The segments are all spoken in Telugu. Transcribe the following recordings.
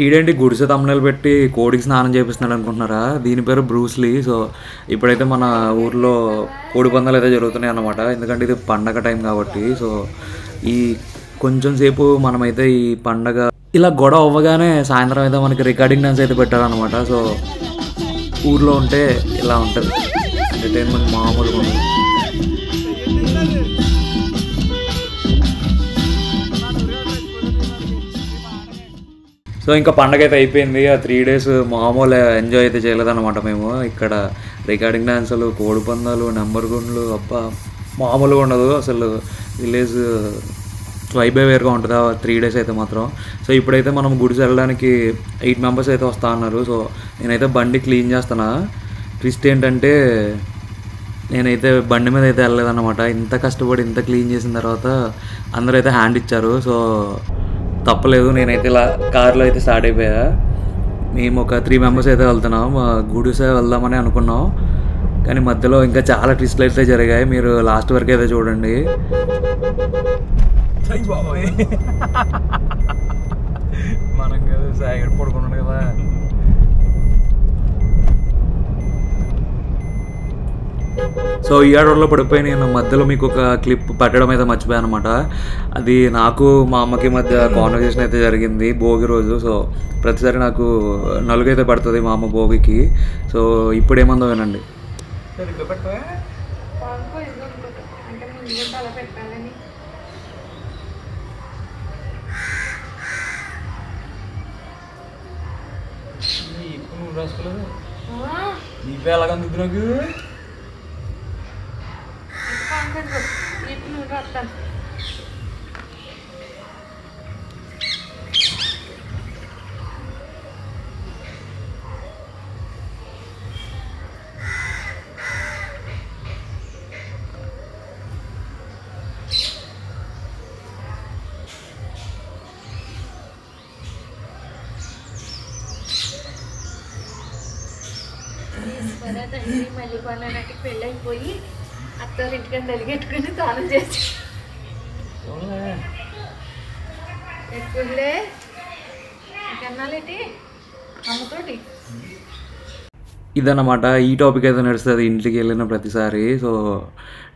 ఈడేంటి గుడిసె తమ్ముళ్ళు పెట్టి కోడికి స్నానం చేపిస్తున్నాడు అనుకుంటున్నారా? దీని పేరు బ్రూస్లీ. సో ఇప్పుడైతే మన ఊర్లో కోడి పందాలు అయితే జరుగుతున్నాయి అన్నమాట. ఎందుకంటే ఇది పండగ టైం కాబట్టి. సో ఈ కొంచెం సేపు మనమైతే ఈ పండగ ఇలా గొడవ అవ్వగానే సాయంత్రం అయితే మనకి రికార్డింగ్ డాన్స్ అయితే పెట్టారనమాట. సో ఊర్లో ఉంటే ఇలా ఉంటుంది ఎంటర్టైన్మెంట్ మామూలుగా ఉంటుంది. సో ఇంకా పండగ అయితే అయిపోయింది. ఆ 3 days మామూలు ఎంజాయ్ అయితే చేయలేదన్నమాట మేము. ఇక్కడ రికార్డింగ్ డాన్సులు, కోడి పందాలు, నెంబర్ గుండ్లు, అబ్బా మామూలుగా ఉండదు అసలు. విలేజ్ వైబే వేరుగా ఉంటుంది ఆ 3 days అయితే మాత్రం. సో ఇప్పుడైతే మనం గుడిసి వెళ్ళడానికి 8 members అయితే వస్తా అన్నారు. సో నేనైతే బండి క్లీన్ చేస్తున్నా. ట్విస్ట్ ఏంటంటే నేనైతే బండి మీద అయితే వెళ్ళలేదన్నమాట. ఇంత కష్టపడి ఇంత క్లీన్ చేసిన తర్వాత అందరూ అయితే హ్యాండ్ ఇచ్చారు. సో తప్పలేదు, నేనైతే ఇలా కార్లో అయితే స్టార్ట్ అయిపోయా. మేము ఒక 3 members అయితే వెళ్తున్నాం. గుడిసే వెళ్దామని అనుకున్నాం, కానీ మధ్యలో ఇంకా చాలా ట్విస్ట్లు అయితే జరిగాయి. మీరు లాస్ట్ వరకు అయితే చూడండి. మనం కదా పడుకున్నాడు కదా. సో ఈ ఆర్డర్లో పడిపోయి నేను మధ్యలో మీకు ఒక క్లిప్ పెట్టడం అయితే మర్చిపోయాను అనమాట. అది నాకు మా అమ్మకి మధ్య కాన్వర్జేషన్ అయితే జరిగింది భోగి రోజు. సో ప్రతిసారి నాకు నలుగైతే పడుతుంది మా అమ్మ భోగికి. సో ఇప్పుడు ఏమందో వినండి. ఎలాగందుకు మళ్ళీ కొన్నాకి పెళ్ళి అయిపోయి అత్తారింటికని నలిగెట్టుకుని స్నానం చేసి ఎక్కువలే కన్నాలేటి అమ్మతోటి. ఇదన్నమాట ఈ టాపిక్ అయితే నడుస్తుంది ఇంటికి వెళ్ళిన ప్రతిసారి. సో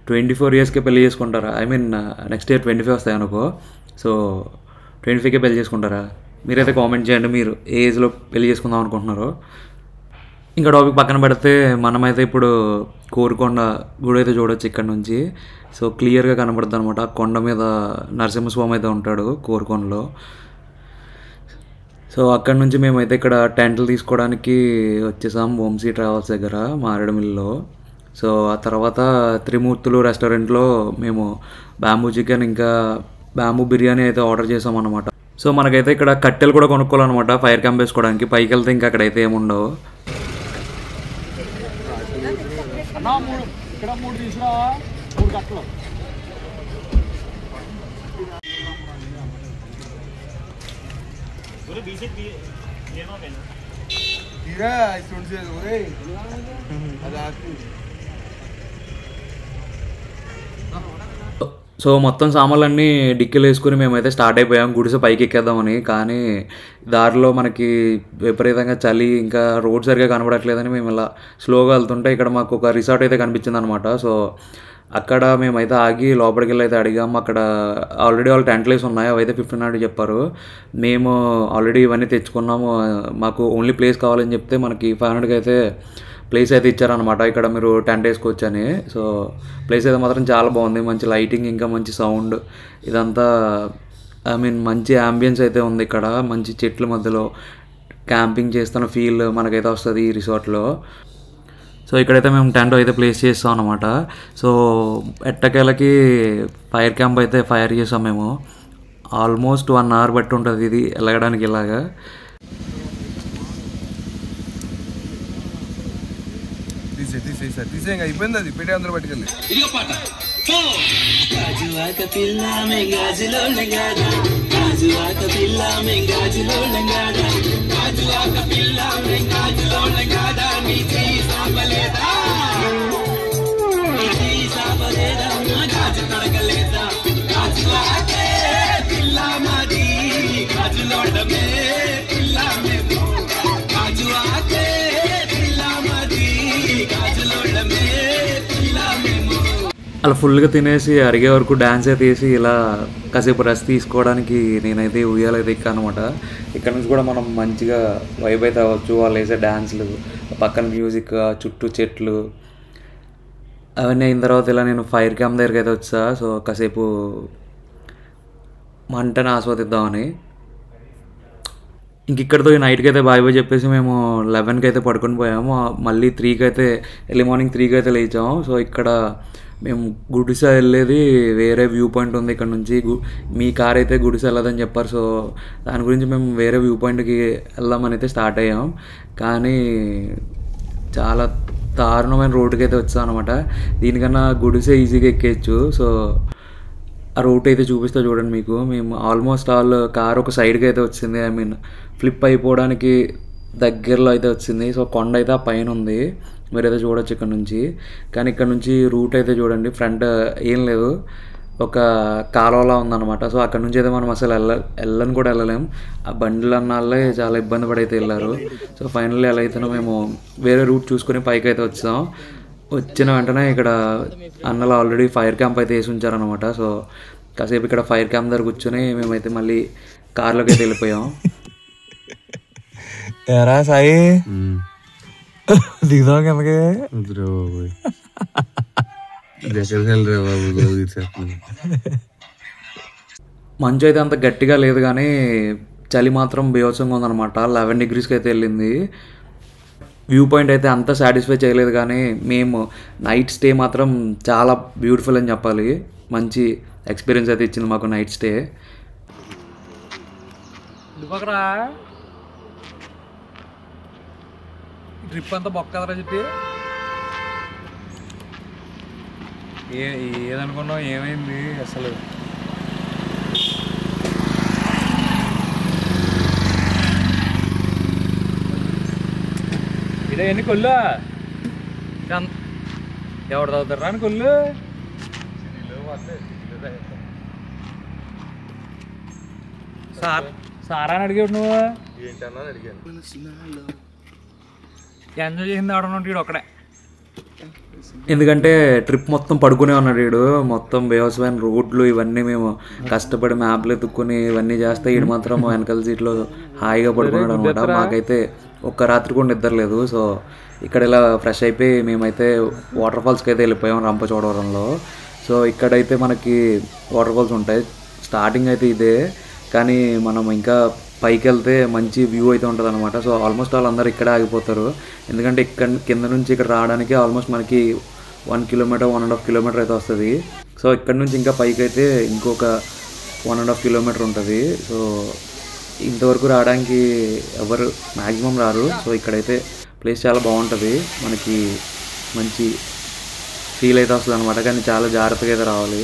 24 yearsకే పెళ్లి చేసుకుంటారా? ఐ మీన్ నెక్స్ట్ ఇయర్ 25 వస్తాయి అనుకో. సో 25కే పెళ్లి చేసుకుంటారా? మీరైతే కామెంట్ చేయండి మీరు ఏ ఏజ్లో పెళ్లి చేసుకుందాం అనుకుంటున్నారో. ఇంకా టాపిక్ పక్కన పెడితే మనమైతే ఇప్పుడు కోరుకొండ గుడి అయితే చూడొచ్చు ఇక్కడ నుంచి. సో క్లియర్గా కనబడుతుంది అనమాట. కొండ మీద నరసింహస్వామి అయితే ఉంటాడు కోరుకొండలో. సో అక్కడ నుంచి మేమైతే ఇక్కడ టెంట్లు తీసుకోవడానికి వచ్చేసాం వంశీ ట్రావెల్స్ దగ్గర మారేడుమిల్లిలో. సో ఆ తర్వాత త్రిమూర్తులు రెస్టారెంట్లో మేము బ్యాంబూ చికెన్ ఇంకా బ్యాంబూ బిర్యానీ అయితే ఆర్డర్ చేసాం అనమాట. సో మనకైతే ఇక్కడ కట్టెలు కూడా కొనుక్కోవాలన్నమాట ఫైర్ క్యాంప్ వేసుకోవడానికి. పైకి వెళ్తే ఇంకా అక్కడైతే ఏముండవు. ఇక్కడ 3 తీసుకురా, 3 కట్టలు. సో మొత్తం సామాన్లన్నీ డిక్కీలు వేసుకుని మేమైతే స్టార్ట్ అయిపోయాం గుడిసె పైకి ఎక్కేద్దామని. కానీ దారిలో మనకి విపరీతంగా చలి, ఇంకా రోడ్ సరిగా కనబడట్లేదని మేము ఇలా స్లోగా వెళ్తుంటే ఇక్కడ మాకు ఒక రిసార్ట్ అయితే కనిపించింది అనమాట. సో అక్కడ మేమైతే ఆగి లోపలికి వెళ్ళి అయితే అడిగాము. అక్కడ ఆల్రెడీ వాళ్ళు టెంట్లు వేసి ఉన్నాయి, అవి అయితే 1500 చెప్పారు. మేము ఆల్రెడీ ఇవన్నీ తెచ్చుకున్నాము, మాకు ఓన్లీ ప్లేస్ కావాలని చెప్తే మనకి 500కి అయితే ప్లేస్ అయితే ఇచ్చారనమాట. ఇక్కడ మీరు టెంట్ వేసుకోవచ్చు అని. సో ప్లేస్ అయితే మాత్రం చాలా బాగుంది, మంచి లైటింగ్ ఇంకా మంచి సౌండ్ ఇదంతా. ఐ మీన్ మంచి యాంబియన్స్ అయితే ఉంది ఇక్కడ. మంచి చెట్ల మధ్యలో క్యాంపింగ్ చేస్తున్న ఫీల్ మనకైతే వస్తుంది ఈ రిసార్ట్లో. సో ఇక్కడైతే మేము టెంట్ అయితే ప్లేస్ చేస్తాం అనమాట. సో ఎట్టకేలకి ఫైర్ క్యాంప్ అయితే ఫైర్ చేసాం మేము. ఆల్మోస్ట్ 1 hour బట్టి ఉంటుంది ఇది వెళ్ళడానికి. ఇలాగా తీసే అయిపోయింది అది పెట్టి అందరూ పట్టుకెళ్ళి. పిల్ల అలా ఫుల్గా తినేసి అరిగే వరకు డ్యాన్స్ అయితే వేసి ఇలా కాసేపు రెస్ట్ తీసుకోవడానికి నేనైతే ఉయ్యాలైతే ఎక్కాను అనమాట. ఇక్కడ నుంచి కూడా మనం మంచిగా వైబ్ అయితే అవ్వచ్చు. వాళ్ళు వేసే డ్యాన్స్లు, పక్కన మ్యూజిక్, చుట్టూ చెట్లు అవన్నీ అయిన తర్వాత ఇలా నేను ఫైర్ క్యాంప్ దగ్గరికి అయితే వచ్చా. సో కాసేపు మంటని ఆస్వాదిద్దామని. ఇంక ఇక్కడితో ఈ నైట్కి అయితే బాయ్ బాయ్ చెప్పేసి మేము 11కి అయితే పడుకొని పోయాము. మళ్ళీ 3కి అయితే ఎర్లీ మార్నింగ్ 3కి అయితే లేచాము. సో ఇక్కడ మేము గుడిస వెళ్ళేది వేరే వ్యూ పాయింట్ ఉంది ఇక్కడ నుంచి. మీ కార్ అయితే గుడిస వెళ్ళదని చెప్పారు. సో దాని గురించి మేము వేరే వ్యూ పాయింట్కి వెళ్దామని అయితే స్టార్ట్ అయ్యాం. కానీ చాలా దారుణమైన రోడ్డుకి అయితే వచ్చాం అనమాట. దీనికన్నా గుడిసే ఈజీగా ఎక్కేయచ్చు. సో ఆ రూట్ అయితే చూపిస్తా చూడండి మీకు. మేము ఆల్మోస్ట్ ఆల్ కార్ ఒక సైడ్కి అయితే వచ్చింది. ఐ మీన్ ఫ్లిప్ అయిపోవడానికి దగ్గరలో అయితే వచ్చింది. సో కొండ అయితే ఆ పైన ఉంది, మీరైతే చూడొచ్చు ఇక్కడ నుంచి. కానీ ఇక్కడ నుంచి రూట్ అయితే చూడండి, ఫ్రంట్ ఏం లేదు, ఒక కాలువలా ఉందన్నమాట. సో అక్కడ నుంచి అయితే మనం అసలు వెళ్ళని కూడా వెళ్ళలేం. ఆ బండ్లు అన్నాళ్ళే చాలా ఇబ్బంది పడి అయితే వెళ్ళారు. సో ఫైనల్లీ ఎలా అయితేనో మేము వేరే రూట్ చూసుకొని పైకి అయితే వచ్చాం. వచ్చిన వెంటనే ఇక్కడ అన్నలు ఆల్రెడీ ఫైర్ క్యాంప్ అయితే వేసి ఉంచారనమాట. సో కాసేపు ఇక్కడ ఫైర్ క్యాంప్ దగ్గర కూర్చొని మేమైతే మళ్ళీ కార్లోకి అయితే వెళ్ళిపోయాం. ఎరా సాయి దిగుదాం కిందకి. మంచు అయితే అంత గట్టిగా లేదు కానీ చలి మాత్రం బీభత్సంగా ఉందన్నమాట. 11 degreesకి అయితే వెళ్ళింది. వ్యూ పాయింట్ అయితే అంత సాటిస్ఫై చేయలేదు కానీ మేము నైట్ స్టే మాత్రం చాలా బ్యూటిఫుల్ అని చెప్పాలి. మంచి ఎక్స్పీరియన్స్ అయితే ఇచ్చింది మాకు నైట్ స్టే. ట్రిప్ అంతా బొక్కదరా చెప్పి ఏదనుకున్నావు, ఏమైంది అసలు? ఇదే ఎన్ని కొల్లు ఎవరు తాగుతారా అని కొల్లు సారా అని అడిగాడు నువ్వు. ఎంజాయ్ చేసింది ఆడనుంటాడు ఒక్కడే. ఎందుకంటే ట్రిప్ మొత్తం పడుకునే ఉన్నాడు వీడు. మొత్తం వ్యవసాయం రోడ్లు ఇవన్నీ మేము కష్టపడి మ్యాప్లు ఎత్తుక్కుని ఇవన్నీ చేస్తే వీడు మాత్రం వెనకాల సీట్లో హాయిగా పడుకున్నాడు అనమాట. మాకైతే ఒక్క రాత్రి కూడా నిద్రలేదు. సో ఇక్కడ ఇలా ఫ్రెష్ అయిపోయి మేమైతే వాటర్ ఫాల్స్కి అయితే వెళ్ళిపోయాం రంపచోడవరంలో. సో ఇక్కడైతే మనకి వాటర్ ఫాల్స్ ఉంటాయి. స్టార్టింగ్ అయితే ఇదే, కానీ మనం ఇంకా పైకి వెళ్తే మంచి వ్యూ అయితే ఉంటుంది అనమాట. సో ఆల్మోస్ట్ వాళ్ళందరూ ఇక్కడే ఆగిపోతారు. ఎందుకంటే ఇక్కడ కింద నుంచి ఇక్కడ రావడానికి ఆల్మోస్ట్ మనకి 1 kilometer 1.5 kilometer అయితే వస్తుంది. సో ఇక్కడ నుంచి ఇంకా పైకి అయితే ఇంకొక 1.5 kilometer ఉంటుంది. సో ఇంతవరకు రావడానికి ఎవరు మ్యాక్సిమం రారు. సో ఇక్కడైతే ప్లేస్ చాలా బాగుంటుంది, మనకి మంచి ఫీల్ అయితే వస్తుంది అనమాట. కానీ చాలా జాగ్రత్తగా అయితే రావాలి.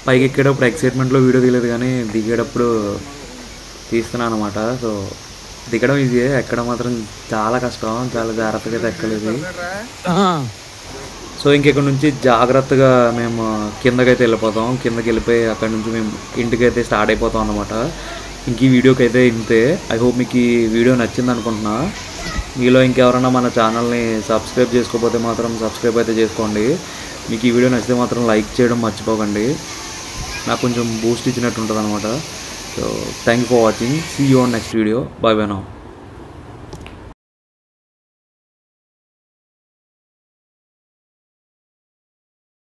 పైకి ఎక్కేటప్పుడు ఎక్సైట్మెంట్లో వీడియో తీయలేదు కానీ దిగేటప్పుడు తీస్తున్నాను అనమాట. సో దిగడం ఈజీయే, ఎక్కడం మాత్రం చాలా కష్టం, చాలా జాగ్రత్తగా అయితే ఎక్కలేదు. సో ఇంకెక్కడి నుంచి జాగ్రత్తగా మేము కిందకైతే వెళ్ళిపోతాం. కిందకి వెళ్ళిపోయి అక్కడ నుంచి మేము ఇంటికైతే స్టార్ట్ అయిపోతాం అనమాట. ఇంక ఈ వీడియోకి అయితే ఇంతే. ఐ హోప్ మీకు ఈ వీడియో నచ్చింది అనుకుంటున్నా. మీలో ఇంకెవరైనా మన ఛానల్ని సబ్స్క్రైబ్ చేసుకోకపోతే మాత్రం సబ్స్క్రైబ్ అయితే చేసుకోండి. మీకు ఈ వీడియో నచ్చితే మాత్రం లైక్ చేయడం మర్చిపోకండి, నాకు కొంచెం బూస్ట్ ఇచ్చినట్టు ఉంటుంది అనమాట. So thank you for watching. See you on next video. Bye bye now.